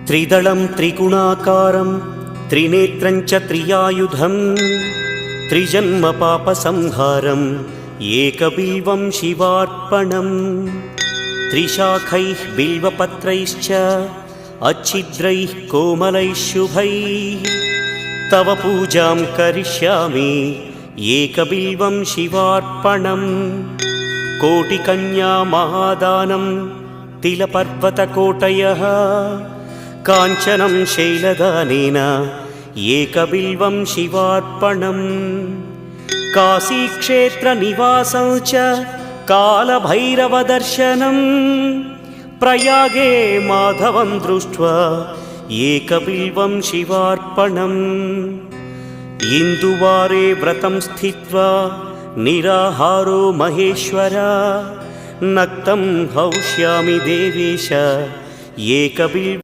त्रिदलं त्रिगुणाकारं त्रिनेत्रं च त्रियायुधं त्रिजन्म पापसंहारम् एकबिल्वं शिवार्पणम् त्रिशाखैः बिल्वपत्रैश्च अच्छिद्रैः कोमलैः शुभैः तव पूजां करिष्यामि एकबिल्वं शिवार्पणम् कोटिकन्या महादानं तिलपर्वतकोटयः काञ्चनं शैलदानेन एकबिल्वं शिवार्पणम् काशीक्षेत्रनिवासं च कालभैरवदर्शनं प्रयागे माधवं दृष्ट्वा एकबिल्वं शिवार्पणम् इन्दुवारे व्रतं स्थित्वा निराहारो महेश्वर नक्तं हौष्यामि देवेश एकबिल्वम्